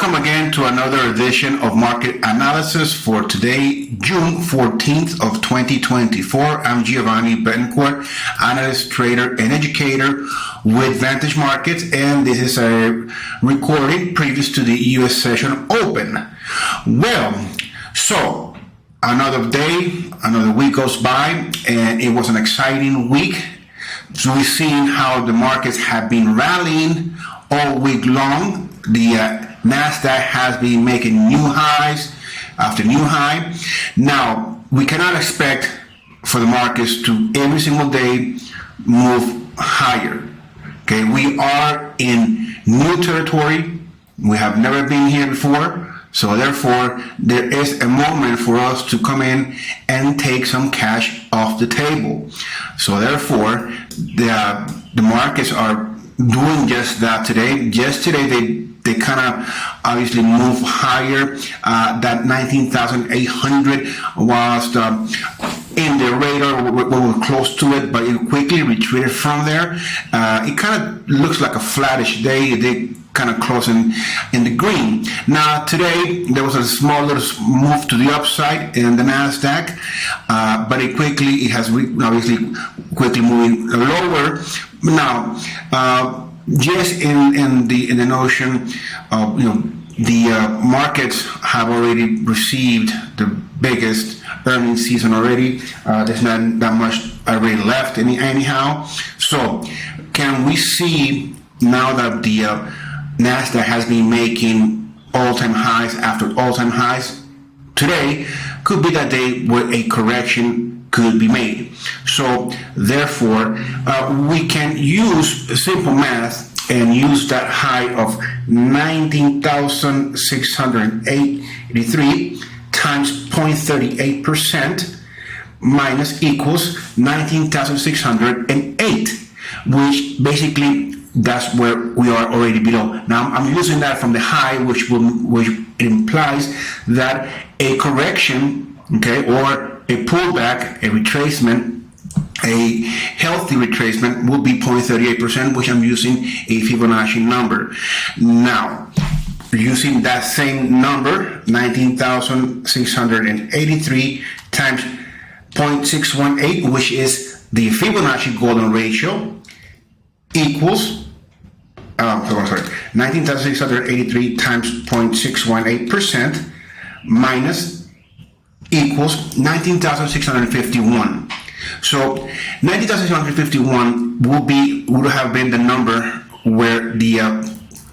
Welcome again to another edition of Market Analysis for today, June 14th of 2024. I'm Giovanni Betancourt, analyst, trader, and educator with Vantage Markets, and this is a recording previous to the U.S. session open. Well, so another day, another week goes by, and it was an exciting week. So we've seen how the markets have been rallying all week long. The NASDAQ has been making new highs after new high. Now, we cannot expect for the markets to every single day move higher. Okay, we are in new territory. We have never been here before. So therefore, there is a moment for us to come in and take some cash off the table. So therefore, the markets are doing just that today. Yesterday, they kind of obviously move higher. That 19,800 was in the radar. We were close to it, but it quickly retreated from there. It kind of looks like a flattish day. They kind of closing in the green. Now today there was a small little move to the upside in the NASDAQ, but it has obviously quickly moving lower. Now, just in the notion of, the markets have already received the biggest earnings season already. There's not that much already left anyhow. So can we see now that the NASDAQ has been making all-time highs after all-time highs? Today could be that day where a correction could be made. So therefore, we can use simple math and use that high of 19,683 times 0.38% minus equals 19,608, which basically that's where we are already below. Now I'm using that from the high, which implies that a correction, okay, or a pullback, a retracement, a healthy retracement would be 0.38%, which I'm using a Fibonacci number. Now, using that same number, 19,683 times 0.618, which is the Fibonacci golden ratio, equals 19,683 times 0.618% minus equals 19,651. So 19,651 would have been the number where the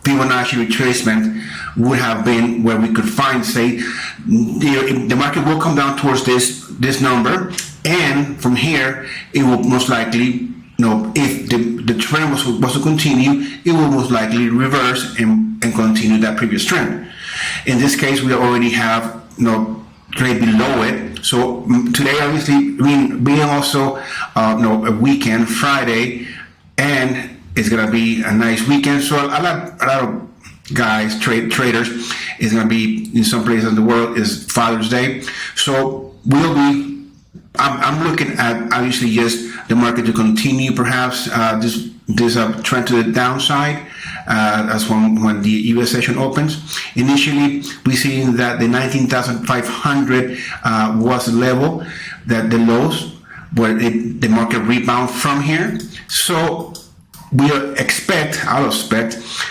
Fibonacci retracement would have been, where we could find, say, the market will come down towards this number, and from here it will most likely, if the trend was to continue, it will most likely reverse and continue that previous trend. In this case, we already have trade below it. So today, obviously, being also a weekend, Friday, and it's gonna be a nice weekend. So a lot of guys, traders, is gonna be in some places in the world is Father's Day. So I'm looking at obviously just the market to continue perhaps this trend to the downside. That's when the U.S. session opens. Initially, we see that the 19,500 was the level, that the lows, where the market rebound from here. So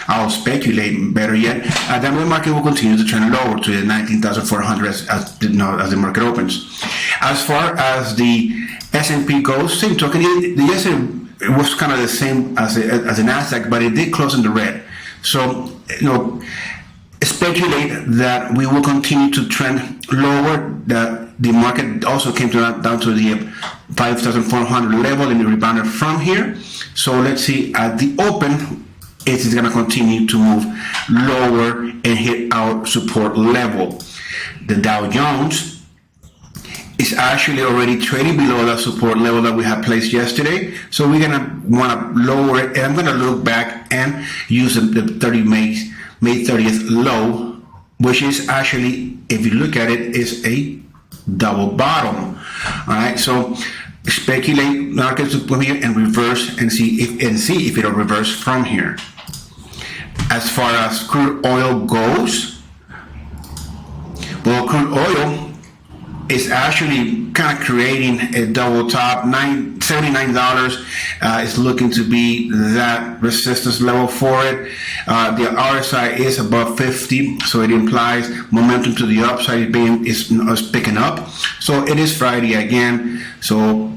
I'll speculate better yet, that the market will continue to trend lower to the 19,400 as the market opens. As far as the S&P goes, same token, yesterday it was kind of the same as the NASDAQ, but it did close in the red. So, speculate that we will continue to trend lower, that the market also came down to the 5,400 level and it rebounded from here. So let's see, at the open, it is going to continue to move lower and hit our support level. The Dow Jones is actually already trading below that support level that we had placed yesterday. So we're going to want to lower it, and I'm going to look back and use the May 30th low, which is actually, if you look at it, is a double bottom. All right, so speculate markets to come here and reverse and see if it'll reverse from here. As far as crude oil goes, well, crude oil is actually kind of creating a double top. $79 is looking to be that resistance level for it. The RSI is above 50, so it implies momentum to the upside is picking up. So it is Friday again, so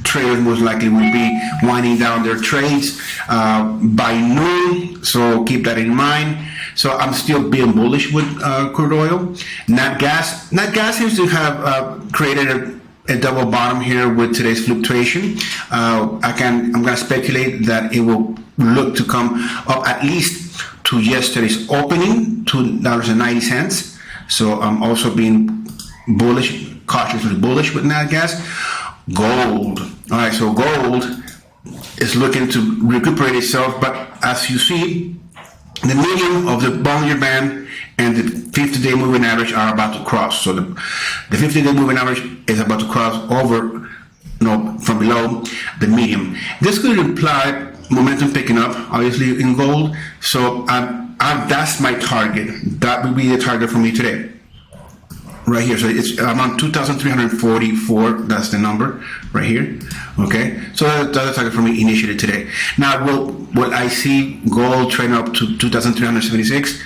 traders most likely will be winding down their trades by noon, so keep that in mind. So I'm still being bullish with crude oil. Nat Gas seems to have created a double bottom here with today's fluctuation. I'm going to speculate that it will look to come up at least to yesterday's opening, $2.90. So I'm also being bullish, cautiously bullish with Nat Gas. Gold. All right, so gold is looking to recuperate itself, but as you see, the median of the Bollinger Band and the 50-day moving average are about to cross. So the 50-day moving average is about to cross over, from below the median. This could imply momentum picking up, obviously, in gold. So that's my target. That will be the target for me today. Right here, so it's around 2,344. That's the number right here. Okay, so that's the target for me initially today. Now, what I see gold trading up to 2,376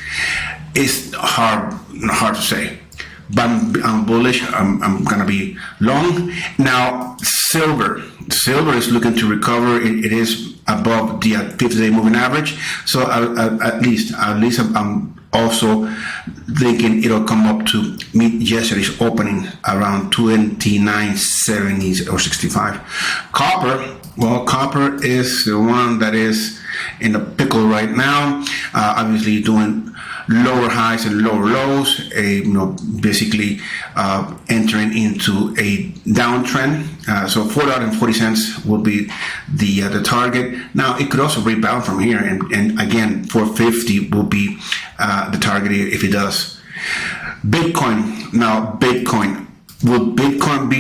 is hard to say, but I'm bullish. I'm gonna be long. Now, silver is looking to recover. It is above the 50-day moving average. So at least I'm also thinking it'll come up to meet yesterday's opening around 29.70 or 65. Copper is the one that is in the pickle right now. Obviously doing lower highs and lower lows, basically entering into a downtrend. So $4.40 will be the target. Now it could also rebound from here, and again, $4.50 will be the target if it does. Bitcoin. Now, will Bitcoin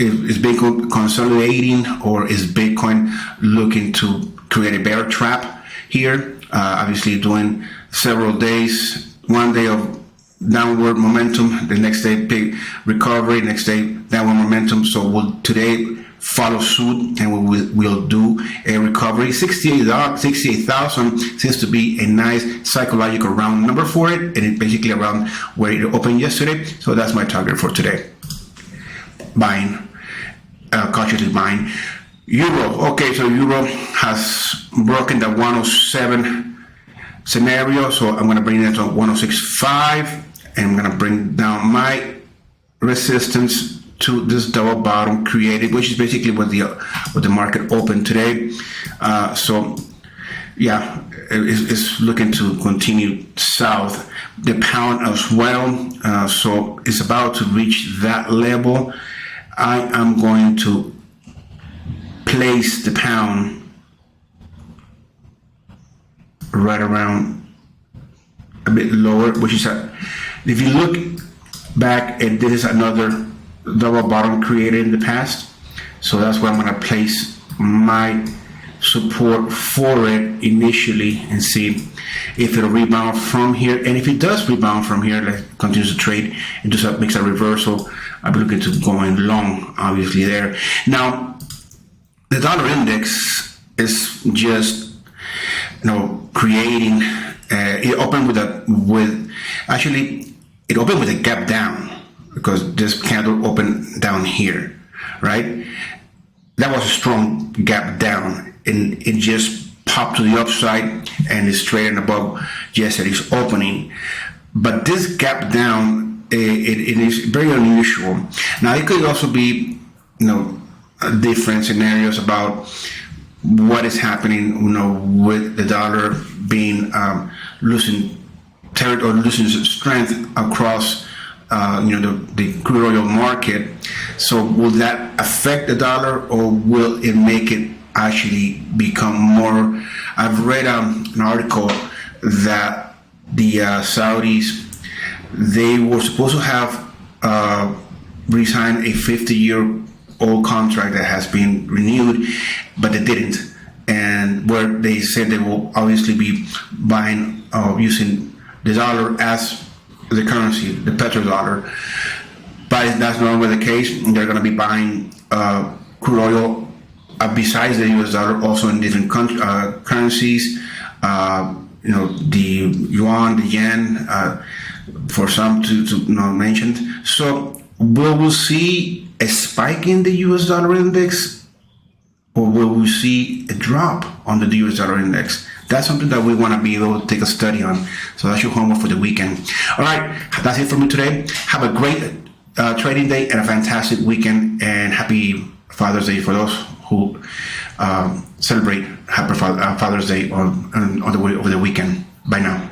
is Bitcoin consolidating, or is Bitcoin looking to create a bear trap here? Obviously doing several days, one day of downward momentum, the next day big recovery, next day downward momentum. So will today follow suit, and we'll do a recovery. 68,000 seems to be a nice psychological round number for it, and it's basically around where it opened yesterday. So that's my target for today. Buying, cautiously buying. Euro. Okay, so Euro has broken the 107 scenario, so I'm going to bring it to 106.5, and I'm going to bring down my resistance to this double bottom created, which is basically what the market opened today. So yeah, it's looking to continue south. The pound as well, so it's about to reach that level. I am going to place the pound right around a bit lower, which is if you look back, and this is another double bottom created in the past, so that's where I'm going to place my support for it initially and see if it'll rebound from here. And if it does rebound from here, like continues to trade and just makes a reversal, I'll be looking to going long, obviously there. Now, the dollar index is just creating. It opened it opened with a gap down, because this candle opened down here, right? That was a strong gap down, and it just popped to the upside and is trading above yesterday's opening. But this gap down, it is very unusual. Now, it could also be, different scenarios about what is happening, with the dollar being losing territory or losing strength across the crude oil market. So will that affect the dollar, or will it make it actually become more? I've read an article that the Saudis, they were supposed to have re-signed a 50-year oil contract that has been renewed, but they didn't. And where they said they will obviously be buying using the dollar as the currency, the petrodollar. But that's no longer the case. They're going to be buying crude oil besides the U.S. dollar, also in different currencies. The yuan, the yen, for some to mentioned. So will we see a spike in the U.S. dollar index, or will we see a drop on the U.S. dollar index? That's something that we want to be able to take a study on. So that's your homework for the weekend. All right, that's it for me today. Have a great trading day and a fantastic weekend, and happy Father's Day for those who celebrate Happy Father's Day over the weekend. Bye now.